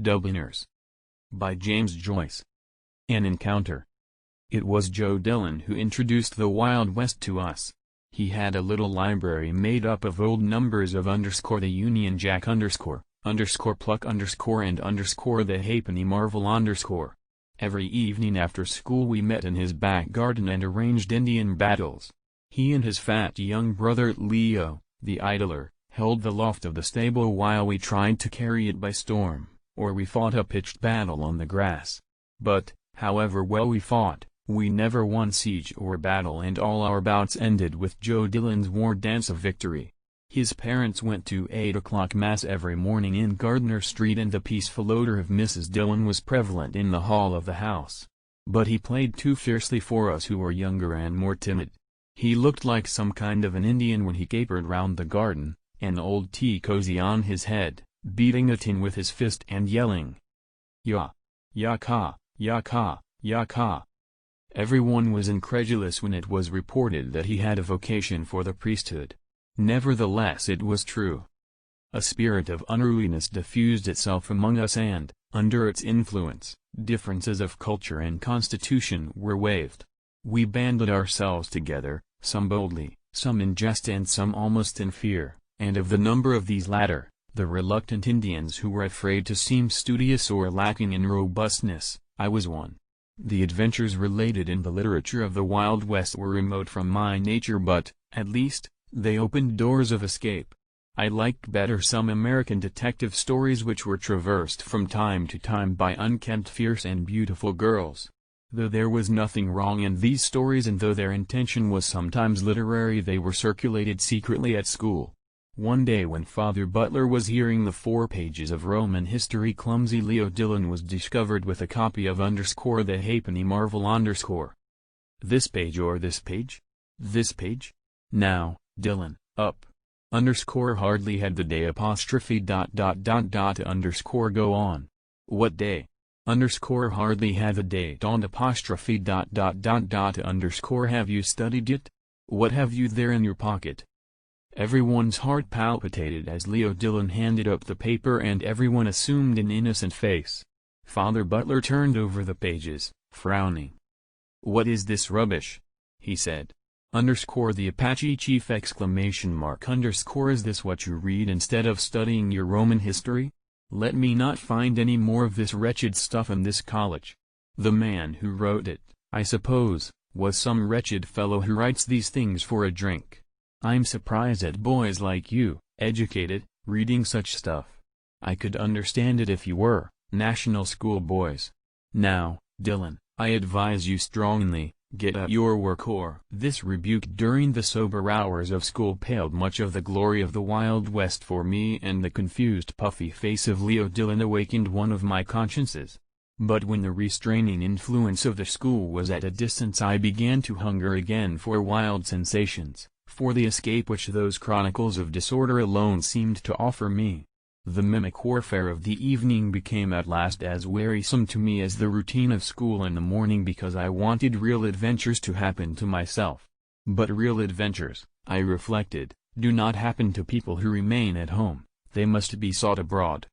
Dubliners. By James Joyce. An encounter. It was Joe Dillon who introduced the Wild West to us. He had a little library made up of old numbers of _ the Union Jack _ pluck _ and _ the Halfpenny Marvel _ Every evening after school we met in his back garden and arranged Indian battles. He and his fat young brother Leo, the idler, held the loft of the stable while we tried to carry it by storm, or we fought a pitched battle on the grass. But, however well we fought, we never won siege or battle, and all our bouts ended with Joe Dillon's war dance of victory. His parents went to 8 o'clock mass every morning in Gardner Street, and the peaceful odor of Mrs. Dillon was prevalent in the hall of the house. But he played too fiercely for us who were younger and more timid. He looked like some kind of an Indian when he capered round the garden, an old tea cozy on his head, beating a tin with his fist and yelling, "Ya! Ya-ka, ya-ka, ya-ka." Everyone was incredulous when it was reported that he had a vocation for the priesthood. Nevertheless it was true. A spirit of unruliness diffused itself among us, and, under its influence, differences of culture and constitution were waived. We banded ourselves together, some boldly, some in jest and some almost in fear, and of the number of these latter, the reluctant Indians who were afraid to seem studious or lacking in robustness, I was one. The adventures related in the literature of the Wild West were remote from my nature, but, at least, they opened doors of escape. I liked better some American detective stories which were traversed from time to time by unkempt, fierce and beautiful girls. Though there was nothing wrong in these stories, and though their intention was sometimes literary, they were circulated secretly at school. One day when Father Butler was hearing the 4 pages of Roman history, clumsy Leo Dillon was discovered with a copy of _ the Halfpenny Marvel _ "This page or this page? This page? Now, Dillon, up. _ hardly had the day _... go on. What day? Hardly had the day dawned _... Have you studied it? What have you there in your pocket?" Everyone's heart palpitated as Leo Dillon handed up the paper, and everyone assumed an innocent face. Father Butler turned over the pages, frowning. "What is this rubbish?" he said. "The Apache chief !" "Is this what you read instead of studying your Roman history? Let me not find any more of this wretched stuff in this college. The man who wrote it, I suppose, was some wretched fellow who writes these things for a drink. I'm surprised at boys like you, educated, reading such stuff. I could understand it if you were, national school boys. Now, Dillon, I advise you strongly, get at your work, or—" This rebuke during the sober hours of school paled much of the glory of the Wild West for me, and the confused puffy face of Leo Dillon awakened one of my consciences. But when the restraining influence of the school was at a distance, I began to hunger again for wild sensations, for the escape which those chronicles of disorder alone seemed to offer me. The mimic warfare of the evening became at last as wearisome to me as the routine of school in the morning, because I wanted real adventures to happen to myself. But real adventures, I reflected, do not happen to people who remain at home, they must be sought abroad.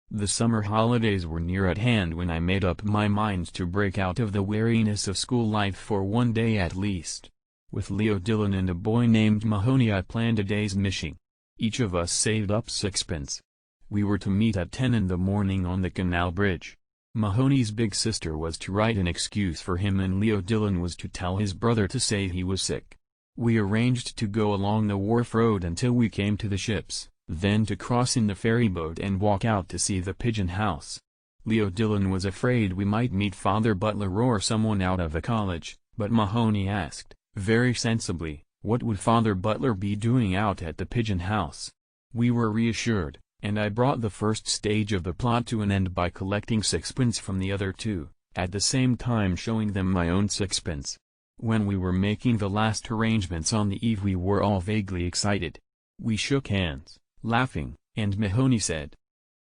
The summer holidays were near at hand when I made up my mind to break out of the weariness of school life for one day at least. With Leo Dillon and a boy named Mahoney I planned a day's mission. Each of us saved up 6pence. We were to meet at 10 in the morning on the canal bridge. Mahoney's big sister was to write an excuse for him, and Leo Dillon was to tell his brother to say he was sick. We arranged to go along the wharf road until we came to the ships, then to cross in the ferryboat and walk out to see the pigeon house. Leo Dillon was afraid we might meet Father Butler or someone out of the college, but Mahoney asked, very sensibly, what would Father Butler be doing out at the pigeon house? We were reassured, and I brought the first stage of the plot to an end by collecting 6pence from the other two, at the same time showing them my own 6pence. When we were making the last arrangements on the eve, we were all vaguely excited. We shook hands, laughing, and Mahoney said,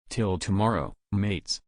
"Till tomorrow, mates."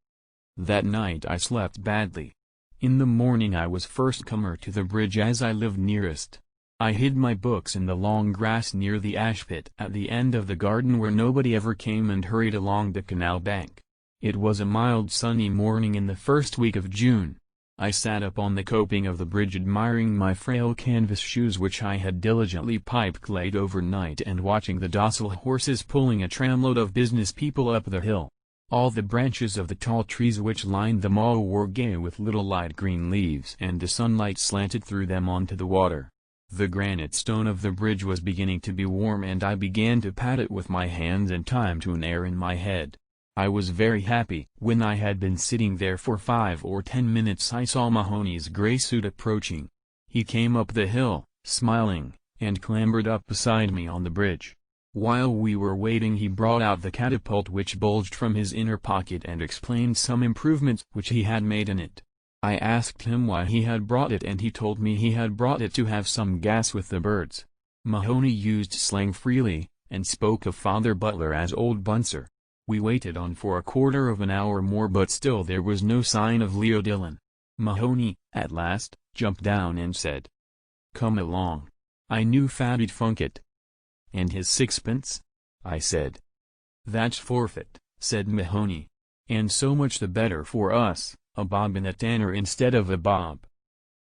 That night I slept badly. In the morning I was first comer to the bridge, as I lived nearest. I hid my books in the long grass near the ash pit at the end of the garden, where nobody ever came, and hurried along the canal bank. It was a mild sunny morning in the first week of June. I sat up on the coping of the bridge admiring my frail canvas shoes which I had diligently pipe-clayed overnight and watching the docile horses pulling a tramload of business people up the hill. All the branches of the tall trees which lined the mall were gay with little light green leaves and the sunlight slanted through them onto the water. The granite stone of the bridge was beginning to be warm and I began to pat it with my hands in time to an air in my head. I was very happy. When I had been sitting there for 5 or 10 minutes I saw Mahoney's gray suit approaching. He came up the hill, smiling, and clambered up beside me on the bridge. While we were waiting he brought out the catapult which bulged from his inner pocket and explained some improvements which he had made in it. I asked him why he had brought it and he told me he had brought it to have some gas with the birds. Mahoney used slang freely, and spoke of Father Butler as Old Bunser. We waited on for a quarter of an hour more but still there was no sign of Leo Dillon. Mahoney, at last, jumped down and said, "Come along. I knew Fatty'd funk it." "And his sixpence?" I said. "That's forfeit," said Mahoney. "And so much the better for us, a bob and a tanner instead of a bob."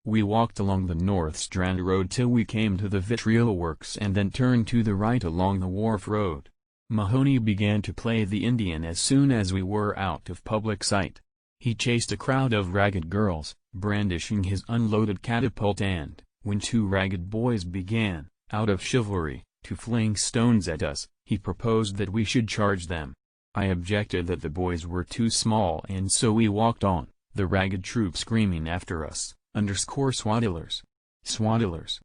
We walked along the North Strand Road till we came to the Vitriol Works and then turned to the right along the Wharf Road. Mahoney began to play the Indian as soon as we were out of public sight. He chased a crowd of ragged girls, brandishing his unloaded catapult and, when 2 ragged boys began, out of chivalry, to fling stones at us, he proposed that we should charge them. I objected that the boys were too small and so we walked on, the ragged troop screaming after us, _swaddlers. Swaddlers.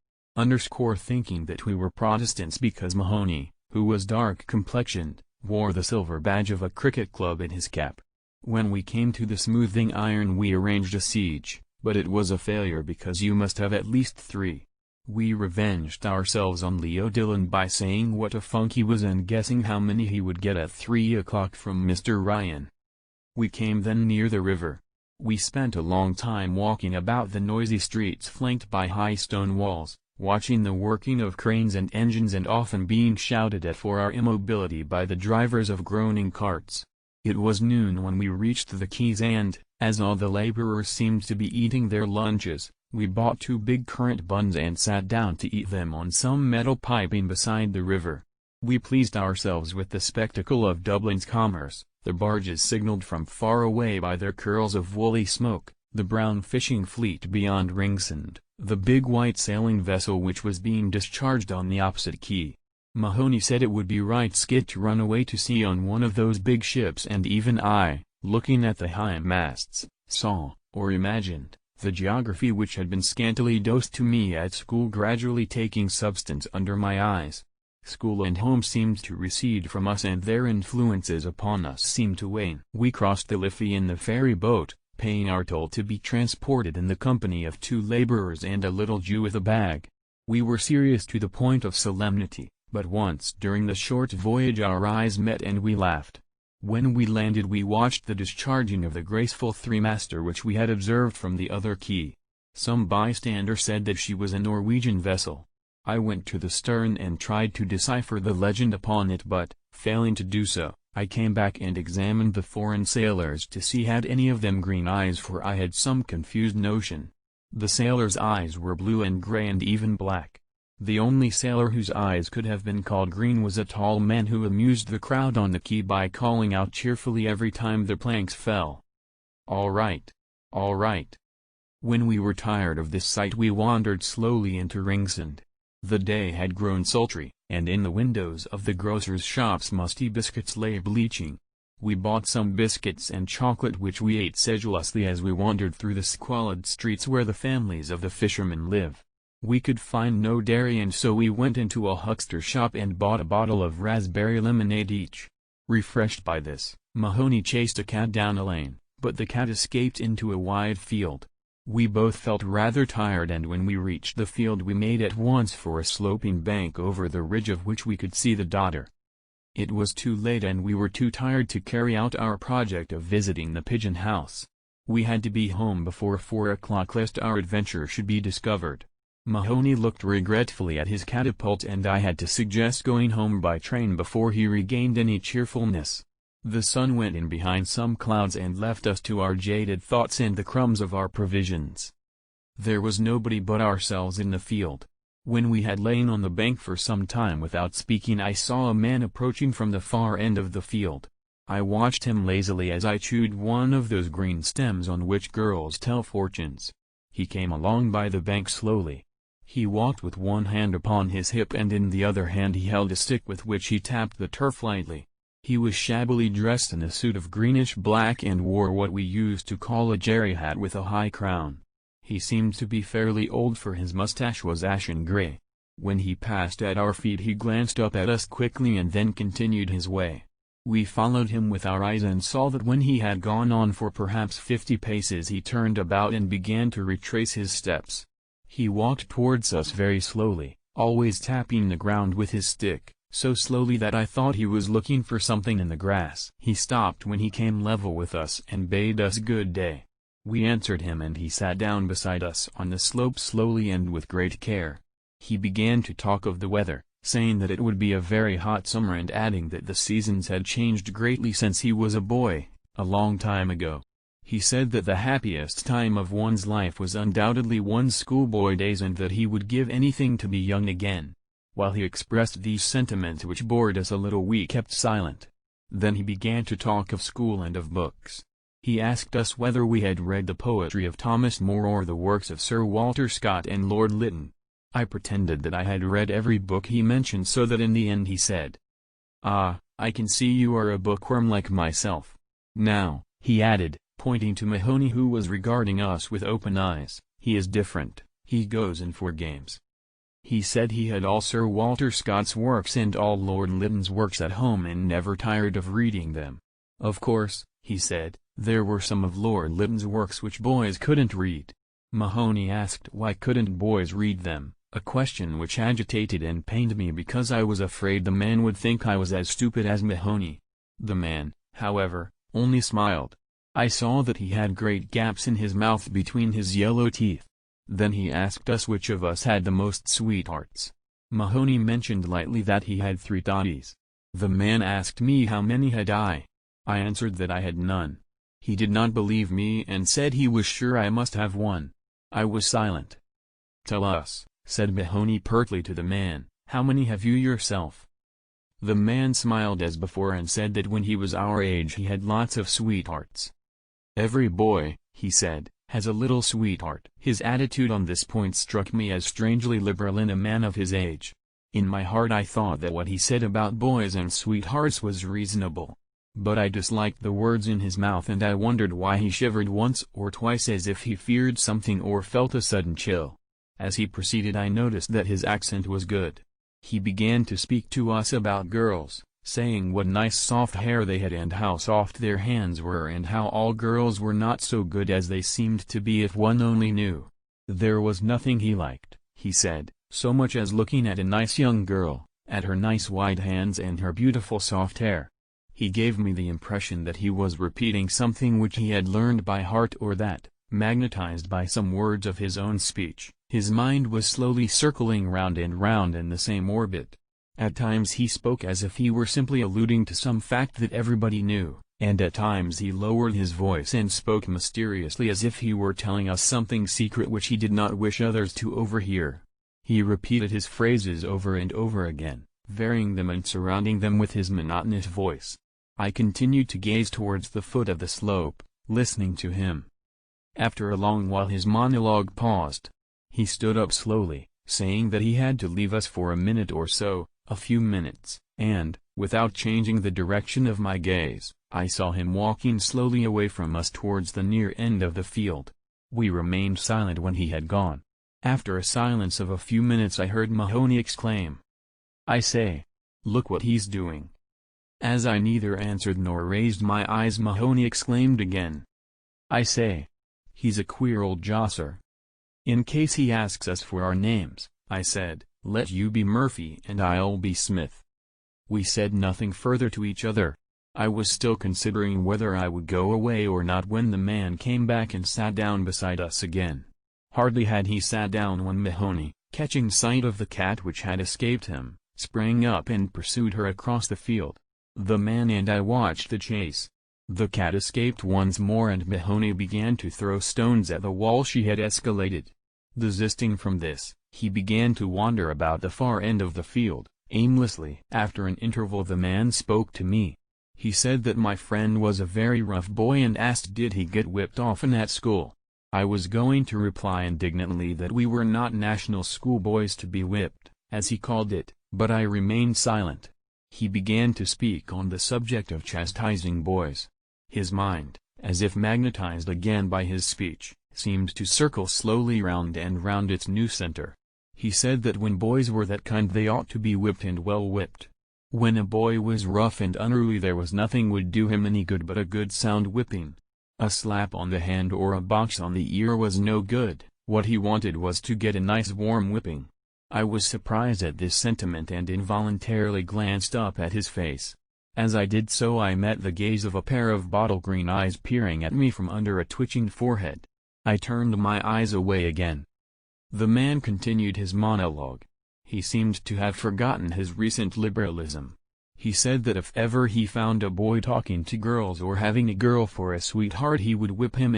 Thinking that we were Protestants because Mahoney, who was dark-complexioned, wore the silver badge of a cricket club in his cap. When we came to the smoothing iron we arranged a siege, but it was a failure because you must have at least 3. We revenged ourselves on Leo Dillon by saying what a funk he was and guessing how many he would get at 3 o'clock from Mr. Ryan. We came then near the river. We spent a long time walking about the noisy streets flanked by high stone walls, watching the working of cranes and engines and often being shouted at for our immobility by the drivers of groaning carts. It was noon when we reached the quays and, as all the laborers seemed to be eating their lunches, we bought 2 big currant buns and sat down to eat them on some metal piping beside the river. We pleased ourselves with the spectacle of Dublin's commerce. The barges signaled from far away by their curls of woolly smoke, the brown fishing fleet beyond Ringsend, the big white sailing vessel which was being discharged on the opposite quay. Mahoney said it would be right skit to run away to sea on one of those big ships and even I, looking at the high masts, saw, or imagined, the geography which had been scantily dosed to me at school gradually taking substance under my eyes. School and home seemed to recede from us and their influences upon us seemed to wane. We crossed the Liffey in the ferry boat, paying our toll to be transported in the company of 2 laborers and a little Jew with a bag. We were serious to the point of solemnity, but once during the short voyage our eyes met and we laughed. When we landed we watched the discharging of the graceful 3-master which we had observed from the other quay. Some bystander said that she was a Norwegian vessel. I went to the stern and tried to decipher the legend upon it but, failing to do so, I came back and examined the foreign sailors to see had any of them green eyes for I had some confused notion. The sailors' eyes were blue and gray and even black. The only sailor whose eyes could have been called green was a tall man who amused the crowd on the quay by calling out cheerfully every time the planks fell, "All right! All right!" When we were tired of this sight we wandered slowly into Ringsend. The day had grown sultry, and in the windows of the grocers' shops musty biscuits lay bleaching. We bought some biscuits and chocolate which we ate sedulously as we wandered through the squalid streets where the families of the fishermen live. We could find no dairy and so we went into a huckster's shop and bought a bottle of raspberry lemonade each. Refreshed by this, Mahoney chased a cat down a lane, but the cat escaped into a wide field. We both felt rather tired and when we reached the field we made at once for a sloping bank over the ridge of which we could see the Dodder. It was too late and we were too tired to carry out our project of visiting the pigeon house. We had to be home before 4 o'clock lest our adventure should be discovered. Mahoney looked regretfully at his catapult and I had to suggest going home by train before he regained any cheerfulness. The sun went in behind some clouds and left us to our jaded thoughts and the crumbs of our provisions. There was nobody but ourselves in the field. When we had lain on the bank for some time without speaking, I saw a man approaching from the far end of the field. I watched him lazily as I chewed one of those green stems on which girls tell fortunes. He came along by the bank slowly. He walked with one hand upon his hip and in the other hand he held a stick with which he tapped the turf lightly. He was shabbily dressed in a suit of greenish black and wore what we used to call a jerry hat with a high crown. He seemed to be fairly old, for his mustache was ashen gray. When he passed at our feet he glanced up at us quickly and then continued his way. We followed him with our eyes and saw that when he had gone on for perhaps 50 paces he turned about and began to retrace his steps. He walked towards us very slowly, always tapping the ground with his stick, so slowly that I thought he was looking for something in the grass. He stopped when he came level with us and bade us good day. We answered him and he sat down beside us on the slope slowly and with great care. He began to talk of the weather, saying that it would be a very hot summer and adding that the seasons had changed greatly since he was a boy, a long time ago. He said that the happiest time of one's life was undoubtedly one's schoolboy days and that he would give anything to be young again. While he expressed these sentiments which bored us a little we kept silent. Then he began to talk of school and of books. He asked us whether we had read the poetry of Thomas Moore or the works of Sir Walter Scott and Lord Lytton. I pretended that I had read every book he mentioned, so that in the end he said, "Ah, I can see you are a bookworm like myself. Now," he added, pointing to Mahoney who was regarding us with open eyes, "he is different, he goes in for games." He said he had all Sir Walter Scott's works and all Lord Lytton's works at home and never tired of reading them. Of course, he said, there were some of Lord Lytton's works which boys couldn't read. Mahoney asked why couldn't boys read them, a question which agitated and pained me because I was afraid the man would think I was as stupid as Mahoney. The man, however, only smiled. I saw that he had great gaps in his mouth between his yellow teeth. Then he asked us which of us had the most sweethearts. Mahoney mentioned lightly that he had 3 toddies. The man asked me how many had I. I answered that I had none. He did not believe me and said he was sure I must have one. I was silent. "Tell us," said Mahoney pertly to the man, "how many have you yourself?" The man smiled as before and said that when he was our age he had lots of sweethearts. "Every boy," he said, "has a little sweetheart." His attitude on this point struck me as strangely liberal in a man of his age. In my heart I thought that what he said about boys and sweethearts was reasonable. But I disliked the words in his mouth and I wondered why he shivered once or twice as if he feared something or felt a sudden chill. As he proceeded I noticed that his accent was good. He began to speak to us about girls, saying what nice soft hair they had and how soft their hands were and how all girls were not so good as they seemed to be if one only knew. There was nothing he liked, he said, so much as looking at a nice young girl, at her nice white hands and her beautiful soft hair. He gave me the impression that he was repeating something which he had learned by heart or that, magnetized by some words of his own speech, his mind was slowly circling round and round in the same orbit. At times he spoke as if he were simply alluding to some fact that everybody knew, and at times he lowered his voice and spoke mysteriously as if he were telling us something secret which he did not wish others to overhear. He repeated his phrases over and over again, varying them and surrounding them with his monotonous voice. I continued to gaze towards the foot of the slope, listening to him. After a long while his monologue paused. He stood up slowly, saying that he had to leave us for a minute or so, a few minutes, and, without changing the direction of my gaze, I saw him walking slowly away from us towards the near end of the field. We remained silent when he had gone. After a silence of a few minutes I heard Mahoney exclaim, "I say! Look what he's doing!" As I neither answered nor raised my eyes Mahoney exclaimed again, "I say! He's a queer old josser." "In case he asks us for our names," I said, "let you be Murphy and I'll be Smith." We said nothing further to each other. I was still considering whether I would go away or not when the man came back and sat down beside us again. Hardly had he sat down when Mahoney, catching sight of the cat which had escaped him, sprang up and pursued her across the field. The man and I watched the chase. The cat escaped once more and Mahoney began to throw stones at the wall she had escalated. Desisting from this, he began to wander about the far end of the field, aimlessly. After an interval the man spoke to me. He said that my friend was a very rough boy and asked did he get whipped often at school. I was going to reply indignantly that we were not national school boys to be whipped, as he called it, but I remained silent. He began to speak on the subject of chastising boys. His mind, as if magnetized again by his speech, seemed to circle slowly round and round its new center. He said that when boys were that kind they ought to be whipped and well whipped. When a boy was rough and unruly there was nothing would do him any good but a good sound whipping. A slap on the hand or a box on the ear was no good, what he wanted was to get a nice warm whipping. I was surprised at this sentiment and involuntarily glanced up at his face. As I did so I met the gaze of a pair of bottle-green eyes peering at me from under a twitching forehead. I turned my eyes away again. The man continued his monologue. He seemed to have forgotten his recent liberalism. He said that if ever he found a boy talking to girls or having a girl for a sweetheart he would whip him,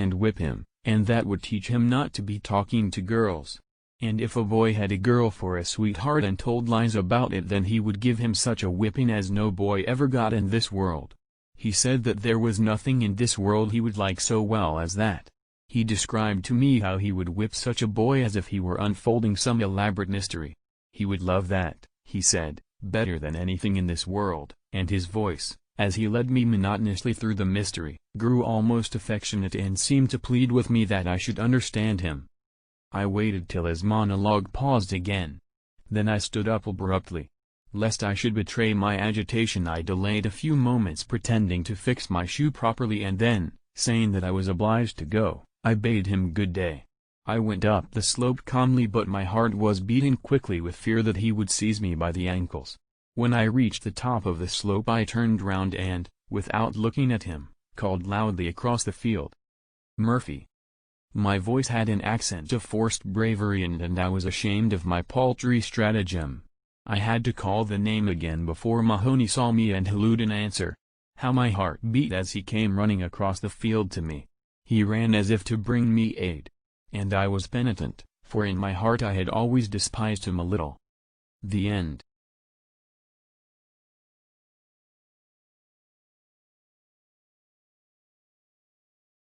and that would teach him not to be talking to girls. And if a boy had a girl for a sweetheart and told lies about it then he would give him such a whipping as no boy ever got in this world. He said that there was nothing in this world he would like so well as that. He described to me how he would whip such a boy as if he were unfolding some elaborate mystery. He would love that, he said, better than anything in this world, and his voice, as he led me monotonously through the mystery, grew almost affectionate and seemed to plead with me that I should understand him. I waited till his monologue paused again. Then I stood up abruptly. Lest I should betray my agitation I delayed a few moments pretending to fix my shoe properly and then, saying that I was obliged to go, I bade him good day. I went up the slope calmly but my heart was beating quickly with fear that he would seize me by the ankles. When I reached the top of the slope I turned round and, without looking at him, called loudly across the field. Murphy. My voice had an accent of forced bravery and I was ashamed of my paltry stratagem. I had to call the name again before Mahoney saw me and hallooed in answer. How my heart beat as he came running across the field to me. He ran as if to bring me aid. And I was penitent, for in my heart I had always despised him a little. The End.